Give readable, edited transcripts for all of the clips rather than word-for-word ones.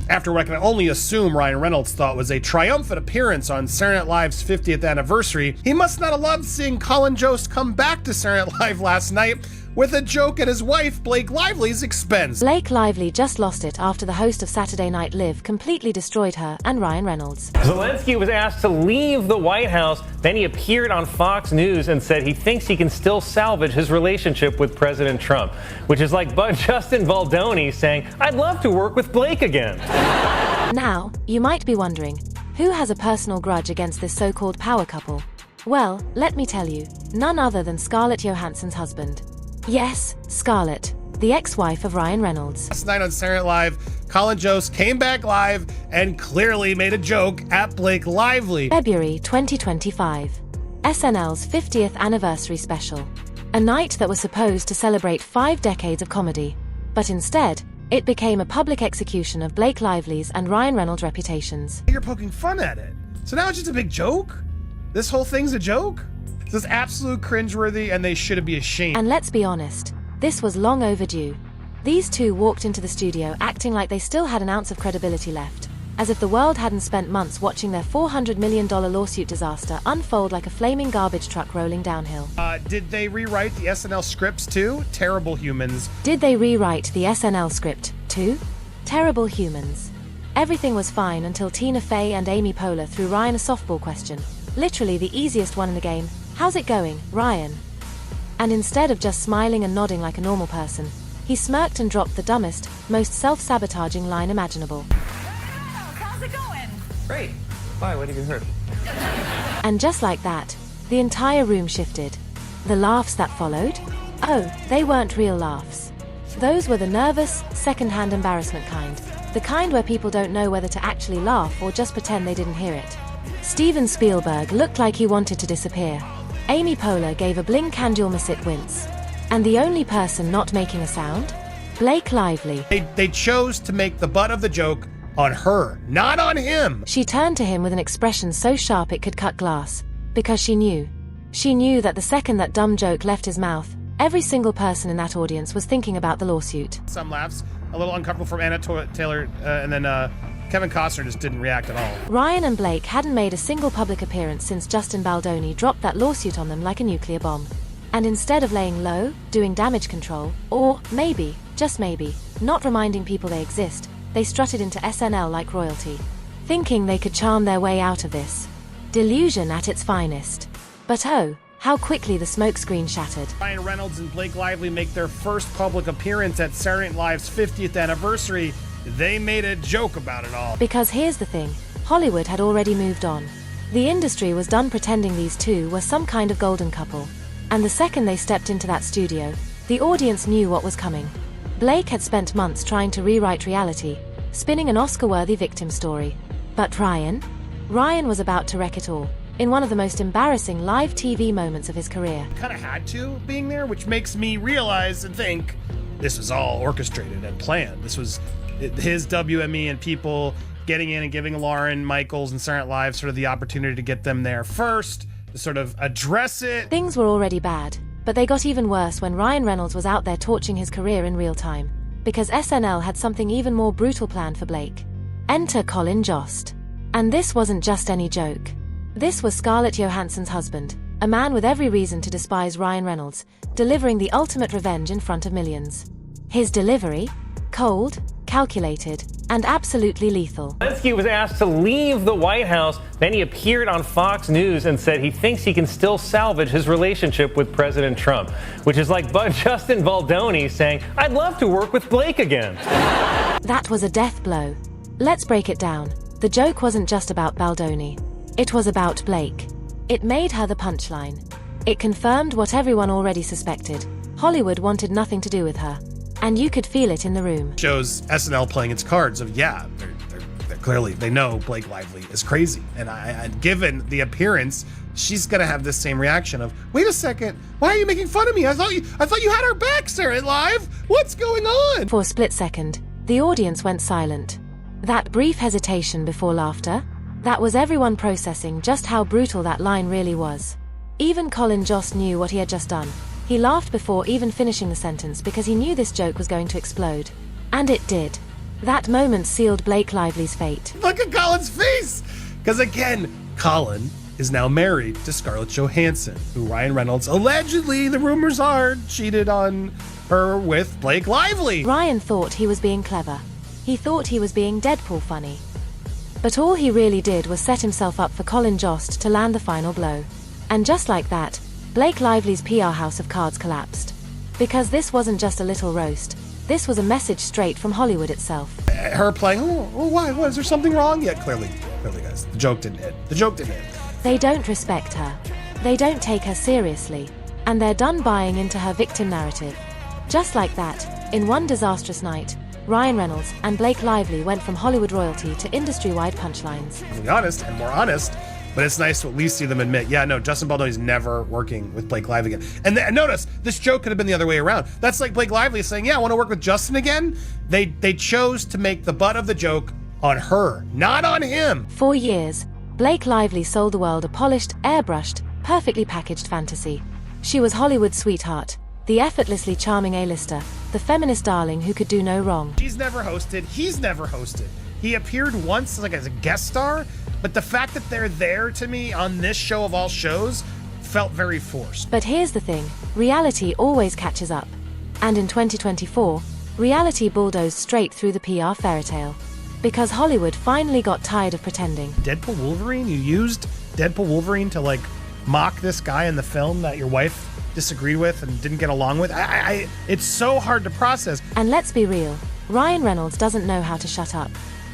After what I can only assume Ryan Reynolds thought was a triumphant appearance on Saturday Night Live's 50th anniversary, he must not have loved seeing Colin Jost come back to Saturday Night Live last night with a joke at his wife Blake Lively's expense. Blake Lively just lost it after the host of Saturday Night Live completely destroyed her and Ryan Reynolds. Zelensky was asked to leave the White House. Then he appeared on Fox News and said he thinks he can still salvage his relationship with President Trump, which is like Justin Baldoni saying, "I'd love to work with Blake again." Now, you might be wondering, who has a personal grudge against this so-called power couple? Well, let me tell you, none other than Scarlett Johansson's husband. Yes, Scarlett, the ex-wife of Ryan Reynolds. Last night on Saturday Night Live, Colin Jost came back live and clearly made a joke at Blake Lively. February 2025. SNL's 50th anniversary special. A night that was supposed to celebrate 5 decades of comedy. But instead, it became a public execution of Blake Lively's and Ryan Reynolds' reputations. You're poking fun at it. So now it's just a big joke? This whole thing's a joke? This is absolute cringeworthy and they should be ashamed. And let's be honest, this was long overdue. These two walked into the studio acting like they still had an ounce of credibility left, as if the world hadn't spent months watching their $400 million lawsuit disaster unfold like a flaming garbage truck rolling downhill. Did they rewrite the SNL scripts too? Terrible humans. Did they rewrite the SNL script too? Terrible humans. Everything was fine until Tina Fey and Amy Poehler threw Ryan a softball question. Literally the easiest one in the game. "How's it going, Ryan?" And instead of just smiling and nodding like a normal person, he smirked and dropped the dumbest, most self-sabotaging line imaginable. How's it going? Great. Why? What have you heard? And just like that, the entire room shifted. The laughs that followed? Oh, they weren't real laughs. Those were the nervous, second-hand embarrassment kind. The kind where people don't know whether to actually laugh or just pretend they didn't hear it. Steven Spielberg looked like he wanted to disappear. Amy Poehler gave a blink-and-you'll-miss-it wince. And the only person not making a sound? Blake Lively. They chose to make the butt of the joke on her, not on him. She turned to him with an expression so sharp it could cut glass. Because she knew. She knew that the second that dumb joke left his mouth, every single person in that audience was thinking about the lawsuit. Some laughs, a little uncomfortable from Anna Taylor, and then Kevin Costner just didn't react at all. Ryan and Blake hadn't made a single public appearance since Justin Baldoni dropped that lawsuit on them like a nuclear bomb. And instead of laying low, doing damage control, or maybe, just maybe, not reminding people they exist, they strutted into SNL like royalty, thinking they could charm their way out of this. Delusion at its finest. But oh, how quickly the smokescreen shattered. Ryan Reynolds and Blake Lively make their first public appearance at Saturday Night Live's 50th anniversary. They made a joke about it all. Because here's the thing, Hollywood had already moved on. The industry was done pretending these two were some kind of golden couple. And the second they stepped into that studio, the audience knew what was coming. Blake had spent months trying to rewrite reality, spinning an Oscar-worthy victim story. But Ryan was about to wreck it all, in one of the most embarrassing live TV moments of his career. Kind of had to, being there, which makes me realize and think this was all orchestrated and planned. This was his WME and people getting in and giving Lauren Michaels and Saturday Night Live sort of the opportunity to get them there first, to sort of address it. Things were already bad, but they got even worse when Ryan Reynolds was out there torching his career in real time. Because SNL had something even more brutal planned for Blake. Enter Colin Jost. And this wasn't just any joke. This was Scarlett Johansson's husband, a man with every reason to despise Ryan Reynolds, delivering the ultimate revenge in front of millions. His delivery? Cold, calculated, and absolutely lethal. Zelensky was asked to leave the White House. Then he appeared on Fox News and said he thinks he can still salvage his relationship with President Trump, which is like Justin Baldoni saying, "I'd love to work with Blake again." That was a death blow. Let's break it down. The joke wasn't just about Baldoni. It was about Blake. It made her the punchline. It confirmed what everyone already suspected. Hollywood wanted nothing to do with her. And you could feel it in the room. Shows SNL playing its cards of, yeah, they're clearly, they know Blake Lively is crazy. And given the appearance, she's gonna have this same reaction of, wait a second, why are you making fun of me? I thought you had our back, Saturday Night Live. What's going on? For a split second, the audience went silent. That brief hesitation before laughter, that was everyone processing just how brutal that line really was. Even Colin Jost knew what he had just done. He laughed before even finishing the sentence because he knew this joke was going to explode. And it did. That moment sealed Blake Lively's fate. Look at Colin's face! Because again, Colin is now married to Scarlett Johansson, who Ryan Reynolds allegedly, the rumors are, cheated on her with Blake Lively. Ryan thought he was being clever. He thought he was being Deadpool funny. But all he really did was set himself up for Colin Jost to land the final blow. And just like that, Blake Lively's PR house of cards collapsed. Because this wasn't just a little roast. This was a message straight from Hollywood itself. Her playing, why? Is there something wrong? Yeah, clearly, guys, the joke didn't hit. The joke didn't hit. They don't respect her. They don't take her seriously. And they're done buying into her victim narrative. Just like that, in one disastrous night, Ryan Reynolds and Blake Lively went from Hollywood royalty to industry-wide punchlines. To be honest, and more honest, but it's nice to at least see them admit, yeah, no, Justin Baldoni's never working with Blake Lively again. And notice, this joke could have been the other way around. That's like Blake Lively saying, yeah, I want to work with Justin again. They chose to make the butt of the joke on her, not on him. For years, Blake Lively sold the world a polished, airbrushed, perfectly packaged fantasy. She was Hollywood's sweetheart, the effortlessly charming A-lister, the feminist darling who could do no wrong. She's never hosted. He's never hosted. He appeared once like as a guest star, but the fact that they're there to me on this show of all shows felt very forced. But here's the thing, reality always catches up. And in 2024, reality bulldozed straight through the PR fairytale. Because Hollywood finally got tired of pretending. Deadpool Wolverine? You used Deadpool Wolverine to like mock this guy in the film that your wife disagreed with and didn't get along with? It's so hard to process. And let's be real, Ryan Reynolds doesn't know how to shut up.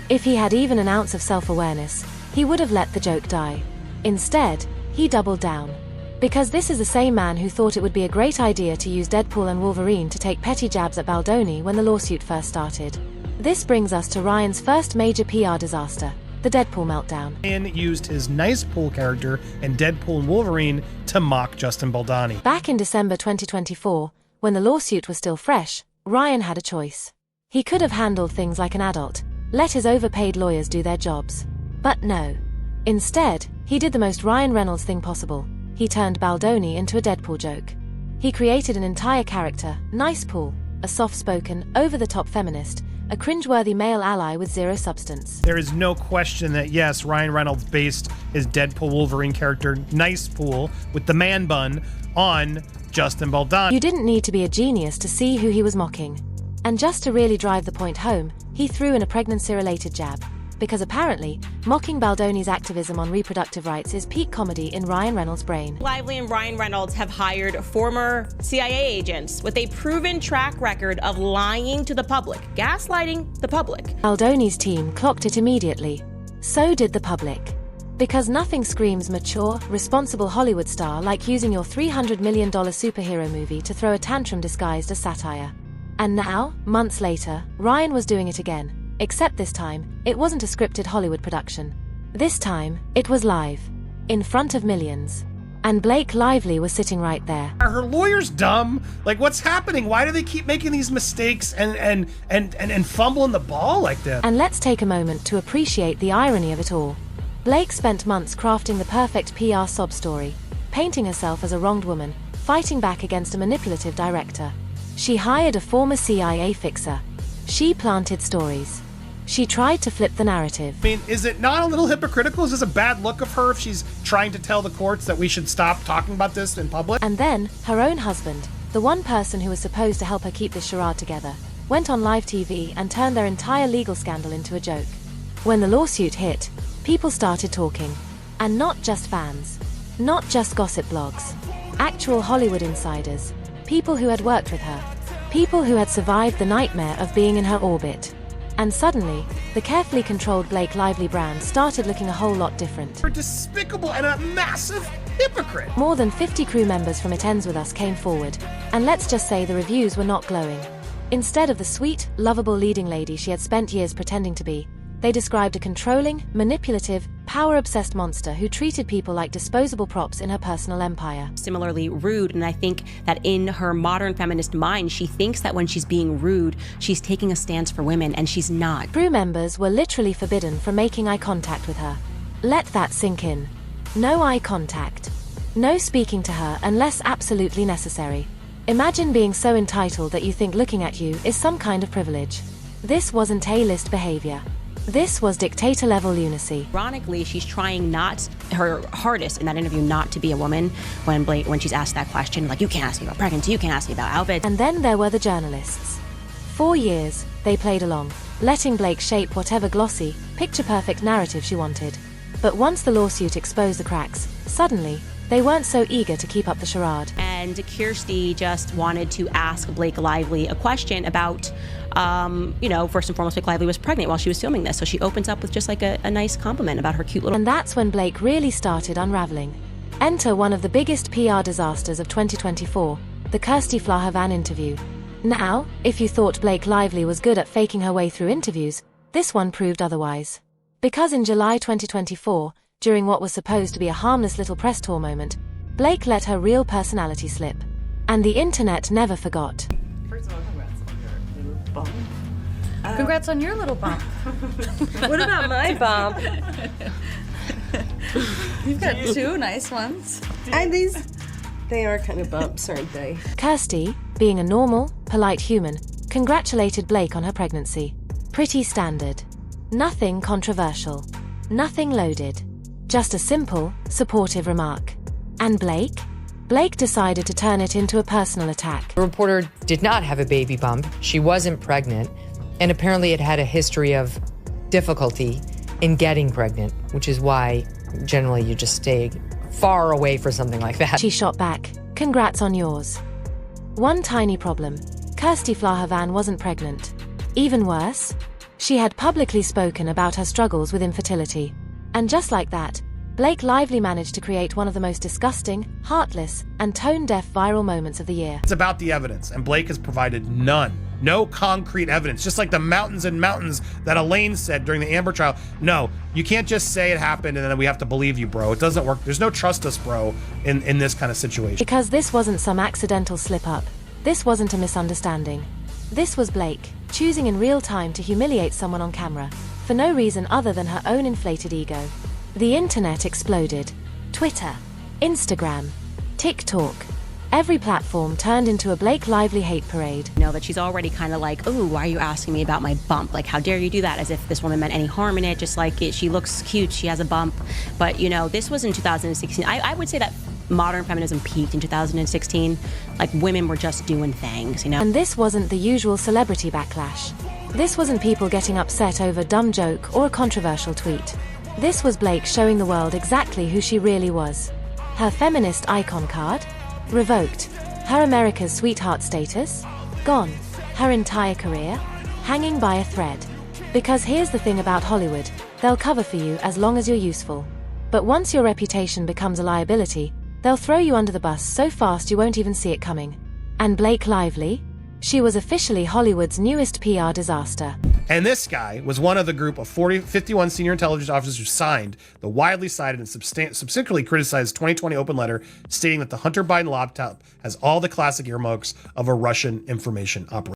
If he had even an ounce of self-awareness, he would have let the joke die. Instead, he doubled down. Because this is the same man who thought it would be a great idea to use Deadpool and Wolverine to take petty jabs at Baldoni when the lawsuit first started. This brings us to Ryan's first major PR disaster, the Deadpool meltdown. Ryan used his nice pool character in Deadpool and Wolverine to mock Justin Baldoni. Back in December 2024, when the lawsuit was still fresh, Ryan had a choice. He could have handled things like an adult, let his overpaid lawyers do their jobs. But no. Instead, he did the most Ryan Reynolds thing possible. He turned Baldoni into a Deadpool joke. He created an entire character, Nice Pool, a soft-spoken, over-the-top feminist, a cringeworthy male ally with zero substance. There is no question that, yes, Ryan Reynolds based his Deadpool Wolverine character, Nice Pool, with the man bun, on Justin Baldoni. You didn't need to be a genius to see who he was mocking. And just to really drive the point home, he threw in a pregnancy-related jab. Because apparently, mocking Baldoni's activism on reproductive rights is peak comedy in Ryan Reynolds' brain. Lively and Ryan Reynolds have hired former CIA agents with a proven track record of lying to the public, gaslighting the public. Baldoni's team clocked it immediately. So did the public. Because nothing screams mature, responsible Hollywood star like using your $300 million superhero movie to throw a tantrum disguised as satire. And now, months later, Ryan was doing it again. Except this time, it wasn't a scripted Hollywood production. This time, it was live. In front of millions. And Blake Lively was sitting right there. Are her lawyers dumb? Like, what's happening? Why do they keep making these mistakes and fumbling the ball like that? And let's take a moment to appreciate the irony of it all. Blake spent months crafting the perfect PR sob story, painting herself as a wronged woman, fighting back against a manipulative director. She hired a former CIA fixer. She planted stories. She tried to flip the narrative. I mean, is it not a little hypocritical? Is this a bad look of her if she's trying to tell the courts that we should stop talking about this in public? And then, her own husband, the one person who was supposed to help her keep this charade together, went on live TV and turned their entire legal scandal into a joke. When the lawsuit hit, people started talking. And not just fans. Not just gossip blogs. Actual Hollywood insiders. People who had worked with her. People who had survived the nightmare of being in her orbit. And suddenly, the carefully controlled Blake Lively brand started looking a whole lot different. You're despicable and a massive hypocrite. More than 50 crew members from It Ends With Us came forward, and let's just say the reviews were not glowing. Instead of the sweet, lovable leading lady she had spent years pretending to be, they described a controlling, manipulative, power-obsessed monster who treated people like disposable props in her personal empire. Similarly rude, and I think that in her modern feminist mind, she thinks that when she's being rude, she's taking a stance for women, and she's not. Crew members were literally forbidden from making eye contact with her. Let that sink in. No eye contact. No speaking to her unless absolutely necessary. Imagine being so entitled that you think looking at you is some kind of privilege. This wasn't A-list behavior. This was dictator-level lunacy. Ironically, she's trying her hardest in that interview not to be a woman when she's asked that question, like, you can't ask me about pregnancy, you can't ask me about outfits. And then there were the journalists. 4 years, they played along, letting Blake shape whatever glossy, picture-perfect narrative she wanted. But once the lawsuit exposed the cracks, suddenly, they weren't so eager to keep up the charade. And Kirsty just wanted to ask Blake Lively a question about, first and foremost, Blake Lively was pregnant while she was filming this. So she opens up with just like a nice compliment about her cute little... And that's when Blake really started unraveling. Enter one of the biggest PR disasters of 2024, the Kirsty Flahavan interview. Now, if you thought Blake Lively was good at faking her way through interviews, this one proved otherwise. Because in July 2024, during what was supposed to be a harmless little press tour moment, Blake let her real personality slip. And the internet never forgot. First of all, Congrats on your little bump. what about my bump? You've got two nice ones. And they are kind of bumps, aren't they? Kirsty, being a normal, polite human, congratulated Blake on her pregnancy. Pretty standard. Nothing controversial. Nothing loaded. Just a simple, supportive remark. And Blake? Blake decided to turn it into a personal attack. The reporter did not have a baby bump. She wasn't pregnant. And apparently it had a history of difficulty in getting pregnant, which is why generally you just stay far away for something like that. She shot back. Congrats on yours. One tiny problem. Kirsty Flahavan wasn't pregnant. Even worse, she had publicly spoken about her struggles with infertility. And just like that, Blake Lively managed to create one of the most disgusting, heartless, and tone-deaf viral moments of the year. It's about the evidence, and Blake has provided none. No concrete evidence, just like the mountains and mountains that Elaine said during the Amber trial. No, you can't just say it happened and then we have to believe you, bro. It doesn't work. There's no trust us, bro, in this kind of situation. Because this wasn't some accidental slip-up. This wasn't a misunderstanding. This was Blake, choosing in real time to humiliate someone on camera, for no reason other than her own inflated ego. The internet exploded. Twitter, Instagram, TikTok. Every platform turned into a Blake Lively hate parade. Know that she's already kind of like, oh, why are you asking me about my bump? Like, how dare you do that? As if this woman meant any harm in it. Just like she looks cute, she has a bump. But, this was in 2016. I would say that modern feminism peaked in 2016. Like, women were just doing things, And this wasn't the usual celebrity backlash. This wasn't people getting upset over a dumb joke or a controversial tweet. This was Blake showing the world exactly who she really was. Her feminist icon card? Revoked. Her America's sweetheart status? Gone. Her entire career? Hanging by a thread. Because here's the thing about Hollywood, they'll cover for you as long as you're useful. But once your reputation becomes a liability, they'll throw you under the bus so fast you won't even see it coming. And Blake Lively? She was officially Hollywood's newest PR disaster. And this guy was one of the group of 51 senior intelligence officers who signed the widely cited and subsequently criticized 2020 open letter stating that the Hunter Biden laptop has all the classic earmarks of a Russian information operation.